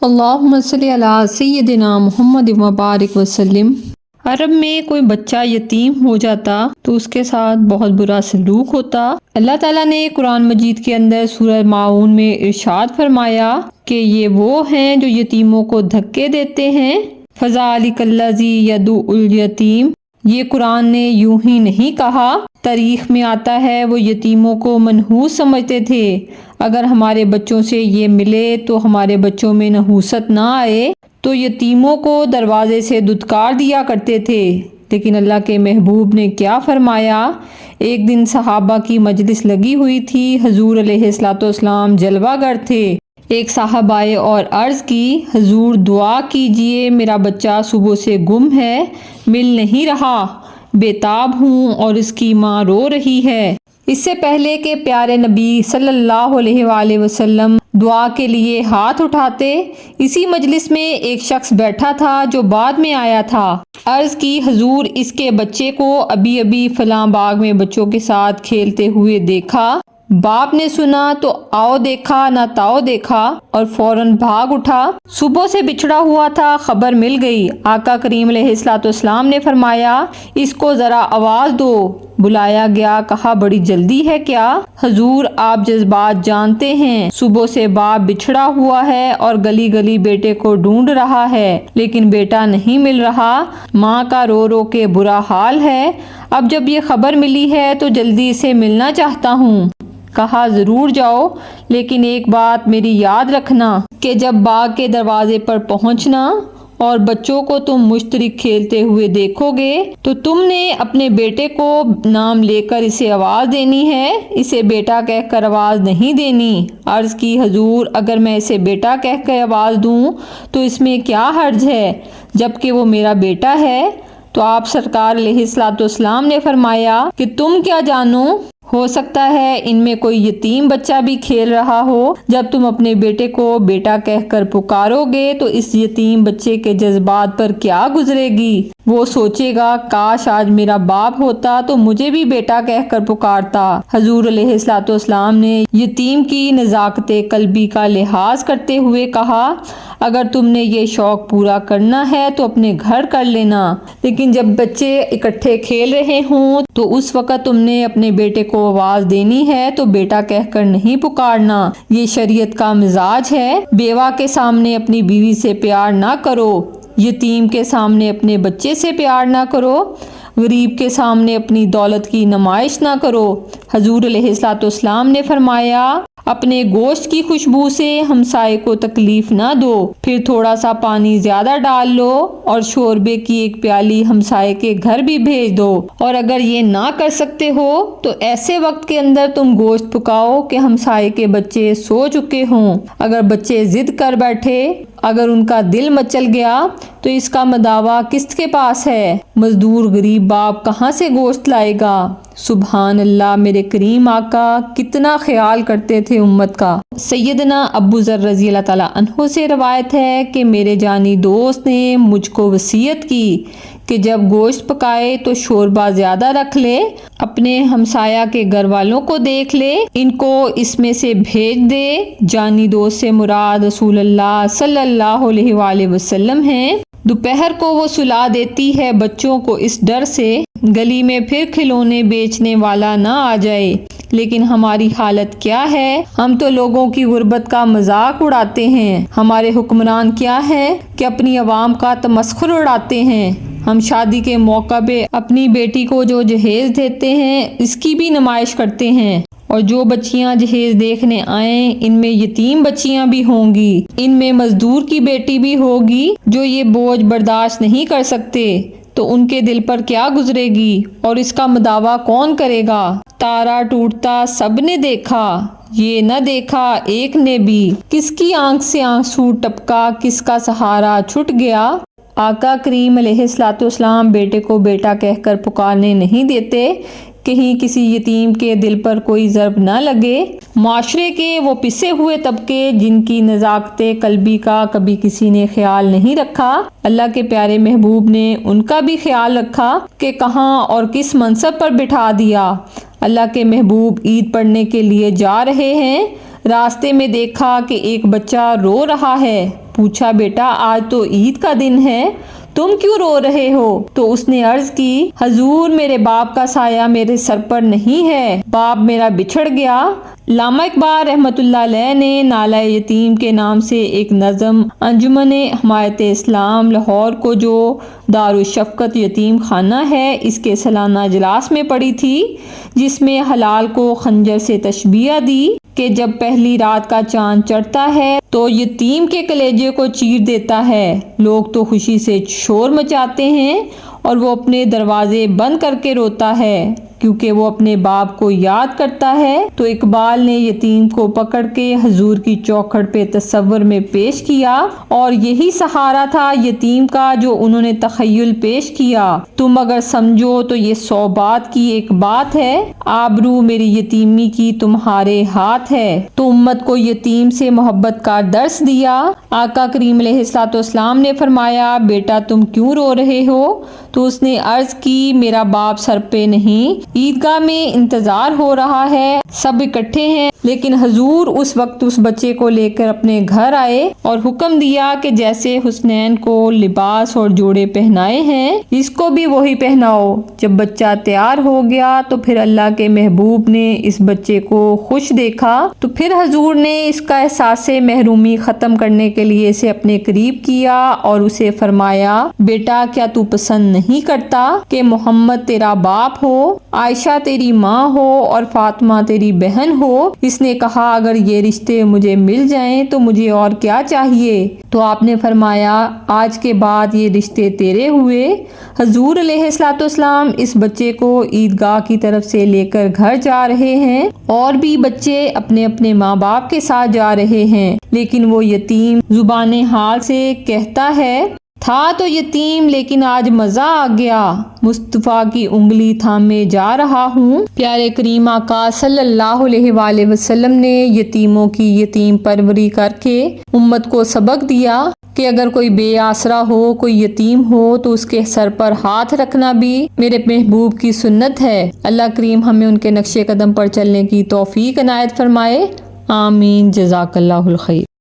اللہم صلی علی سیدنا محمد وبارک وسلم۔ عرب میں کوئی بچہ یتیم ہو جاتا تو اس کے ساتھ بہت برا سلوک ہوتا۔ اللہ تعالیٰ نے قرآن مجید کے اندر سورہ ماعون میں ارشاد فرمایا کہ یہ وہ ہیں جو یتیموں کو دھکے دیتے ہیں۔ فَذَلِكَ الَّذِي يَدُعُّ الْيَتِيمَ، یہ قرآن نے یوں ہی نہیں کہا، تاریخ میں آتا ہے وہ یتیموں کو منحوس سمجھتے تھے۔ اگر ہمارے بچوں سے یہ ملے تو ہمارے بچوں میں نحوست نہ آئے تو یتیموں کو دروازے سے دھتکار دیا کرتے تھے۔ لیکن اللہ کے محبوب نے کیا فرمایا؟ ایک دن صحابہ کی مجلس لگی ہوئی تھی، حضور علیہ الصلوۃ والسلام جلوہ گر تھے۔ ایک صاحب آئے اور عرض کی، حضور دعا کیجئے، میرا بچہ صبح سے گم ہے، مل نہیں رہا، بے تاب ہوں اور اس کی ماں رو رہی ہے۔ اس سے پہلے کہ پیارے نبی صلی اللہ علیہ وآلہ وسلم دعا کے لیے ہاتھ اٹھاتے، اسی مجلس میں ایک شخص بیٹھا تھا جو بعد میں آیا تھا۔ عرض کی، حضور اس کے بچے کو ابھی ابھی فلاں باغ میں بچوں کے ساتھ کھیلتے ہوئے دیکھا۔ باپ نے سنا تو آؤ دیکھا نہ تاؤ دیکھا اور فوراً بھاگ اٹھا۔ صبح سے بچھڑا ہوا تھا، خبر مل گئی۔ آقا کریم علیہ الصلوۃ والسلام نے فرمایا، اس کو ذرا آواز دو۔ بلایا گیا، کہا بڑی جلدی ہے کیا؟ حضور آپ جذبات جانتے ہیں، صبح سے باپ بچھڑا ہوا ہے اور گلی گلی بیٹے کو ڈھونڈ رہا ہے، لیکن بیٹا نہیں مل رہا، ماں کا رو رو کے برا حال ہے۔ اب جب یہ خبر ملی ہے تو جلدی سے ملنا چاہتا ہوں۔ کہا ضرور جاؤ، لیکن ایک بات میری یاد رکھنا کہ جب باغ کے دروازے پر پہنچنا اور بچوں کو تم مشترک کھیلتے ہوئے دیکھو گے تو تم نے اپنے بیٹے کو نام لے کر اسے آواز دینی ہے، اسے بیٹا کہہ کر آواز نہیں دینی۔ عرض کی، حضور اگر میں اسے بیٹا کہہ کر آواز دوں تو اس میں کیا حرج ہے، جبکہ وہ میرا بیٹا ہے؟ تو آپ سرکار علیہ الصلوۃ والسلام نے فرمایا کہ تم کیا جانو، ہو سکتا ہے ان میں کوئی یتیم بچہ بھی کھیل رہا ہو۔ جب تم اپنے بیٹے کو بیٹا کہہ کر پکارو گے تو اس یتیم بچے کے جذبات پر کیا گزرے گی؟ وہ سوچے گا کاش آج میرا باپ ہوتا تو مجھے بھی بیٹا کہہ کر پکارتا۔ حضور علیہ الصلوۃ والسلام نے یتیم کی نزاکت قلبی کا لحاظ کرتے ہوئے کہا، اگر تم نے یہ شوق پورا کرنا ہے تو اپنے گھر کر لینا، لیکن جب بچے اکٹھے کھیل رہے ہوں تو اس وقت تم نے اپنے بیٹے کو آواز دینی ہے تو بیٹا کہہ کر نہیں پکارنا۔ یہ شریعت کا مزاج ہے۔ بیوہ کے سامنے اپنی بیوی سے پیار نہ کرو، یتیم کے سامنے اپنے بچے سے پیار نہ کرو، غریب کے سامنے اپنی دولت کی نمائش نہ کرو۔ حضور علیہ الصلوۃ والسلام نے فرمایا، اپنے گوشت کی خوشبو سے ہمسائے کو تکلیف نہ دو، پھر تھوڑا سا پانی زیادہ ڈال لو اور شوربے کی ایک پیالی ہمسائے کے گھر بھی بھیج دو، اور اگر یہ نہ کر سکتے ہو تو ایسے وقت کے اندر تم گوشت پکاؤ کہ ہمسائے کے بچے سو چکے ہوں۔ اگر بچے ضد کر بیٹھے، اگر ان کا دل مچل گیا تو اس کا مداوا کس کے پاس ہے؟ مزدور غریب باپ کہاں سے گوشت لائے گا؟ سبحان اللہ، میرے کریم آقا کتنا خیال کرتے تھے امت کا۔ سیدنا ابو ذر رضی اللہ تعالیٰ عنہ سے روایت ہے کہ میرے جانی دوست نے مجھ کو وصیت کی کہ جب گوشت پکائے تو شوربہ زیادہ رکھ لے، اپنے ہمسایہ کے گھر والوں کو دیکھ لے، ان کو اس میں سے بھیج دے۔ جانی دوست سے مراد رسول اللہ صلی اللہ علیہ وآلہ وسلم ہیں۔ دوپہر کو وہ سلا دیتی ہے بچوں کو اس ڈر سے گلی میں پھر کھلونے بیچنے والا نہ آ جائے۔ لیکن ہماری حالت کیا ہے؟ ہم تو لوگوں کی غربت کا مذاق اڑاتے ہیں۔ ہمارے حکمران کیا ہیں کہ اپنی عوام کا تمسخر اڑاتے ہیں۔ ہم شادی کے موقع پہ اپنی بیٹی کو جو جہیز دیتے ہیں اس کی بھی نمائش کرتے ہیں، اور جو بچیاں جہیز دیکھنے آئیں ان میں یتیم بچیاں بھی ہوں گی، ان میں مزدور کی بیٹی بھی ہوگی جو یہ بوجھ برداشت نہیں کر سکتے، تو ان کے دل پر کیا گزرے گی اور اس کا مداوا کون کرے گا؟ تارا ٹوٹتا سب نے دیکھا، یہ نہ دیکھا ایک نے بھی، کس کی آنکھ سے آنسو ٹپکا، کس کا سہارا چھٹ گیا۔ آقا کریم علیہ الصلوۃ والسلام بیٹے کو بیٹا کہہ کر پکارنے نہیں دیتے، کہیں کسی یتیم کے دل پر کوئی ضرب نہ لگے۔ معاشرے کے وہ پسے ہوئے طبقے جن کی نزاکت قلبی کا کبھی کسی نے خیال نہیں رکھا، اللہ کے پیارے محبوب نے ان کا بھی خیال رکھا کہ کہاں اور کس منصب پر بٹھا دیا۔ اللہ کے محبوب عید پڑھنے کے لیے جا رہے ہیں، راستے میں دیکھا کہ ایک بچہ رو رہا ہے، پوچھا بیٹا آج تو عید کا دن ہے، تم کیوں رو رہے ہو؟ تو اس نے عرض کی حضور میرے باپ کا سایہ میرے سر پر نہیں ہے، باپ میرا بچھڑ گیا۔ علامہ اقبال رحمۃ اللہ علیہ نے نالہ یتیم کے نام سے ایک نظم انجمن حمایت اسلام لاہور کو جو دارالشفقت یتیم خانہ ہے اس کے سالانہ اجلاس میں پڑھی تھی، جس میں حلال کو خنجر سے تشبیہ دی کہ جب پہلی رات کا چاند چڑھتا ہے تو یتیم کے کلیجے کو چیر دیتا ہے، لوگ تو خوشی سے شور مچاتے ہیں اور وہ اپنے دروازے بند کر کے روتا ہے کیونکہ وہ اپنے باپ کو یاد کرتا ہے۔ تو اقبال نے یتیم کو پکڑ کے حضور کی چوکھٹ پہ تصور میں پیش کیا اور یہی سہارا تھا یتیم کا جو انہوں نے تخیل پیش کیا۔ تم اگر سمجھو تو یہ 100 بات کی ایک بات ہے، آبرو میری یتیمی کی تمہارے ہاتھ ہے۔ تو امت کو یتیم سے محبت کا درس دیا۔ آقا کریم علیہ الصلوۃ والسلام نے فرمایا بیٹا تم کیوں رو رہے ہو؟ تو اس نے عرض کی میرا باپ سر پہ نہیں، عیدگاہ میں انتظار ہو رہا ہے، سب اکٹھے ہیں، لیکن حضور اس وقت اس بچے کو لے کر اپنے گھر آئے اور حکم دیا کہ جیسے حسنین کو لباس اور جوڑے پہنائے ہیں اس کو بھی وہی پہناؤ۔ جب بچہ تیار ہو گیا تو پھر اللہ کے محبوب نے اس بچے کو خوش دیکھا تو پھر حضور نے اس کا احساس محرومی ختم کرنے کے لیے اسے اپنے قریب کیا اور اسے فرمایا بیٹا کیا تو پسند نہیں کرتا کہ محمد تیرا باپ ہو، عائشہ تیری ماں ہو اور فاطمہ تیری بہن ہو؟ اس نے کہا اگر یہ رشتے مجھے مل جائیں تو مجھے اور کیا چاہیے؟ تو آپ نے فرمایا آج کے بعد یہ رشتے تیرے ہوئے۔ حضور علیہ الصلوۃ والسلام اس بچے کو عیدگاہ کی طرف سے لے کر گھر جا رہے ہیں اور بھی بچے اپنے اپنے ماں باپ کے ساتھ جا رہے ہیں، لیکن وہ یتیم زبان حال سے کہتا ہے تھا تو یتیم لیکن آج مزہ آ گیا، مصطفیٰ کی انگلی تھامے جا رہا ہوں۔ پیارے کریم آقا صلی اللہ علیہ وآلہ وسلم نے یتیموں کی یتیم پروری کر کے امت کو سبق دیا کہ اگر کوئی بے آسرا ہو، کوئی یتیم ہو تو اس کے سر پر ہاتھ رکھنا بھی میرے محبوب کی سنت ہے۔ اللہ کریم ہمیں ان کے نقش قدم پر چلنے کی توفیق عنایت فرمائے، آمین۔ جزاک اللہ الخیر۔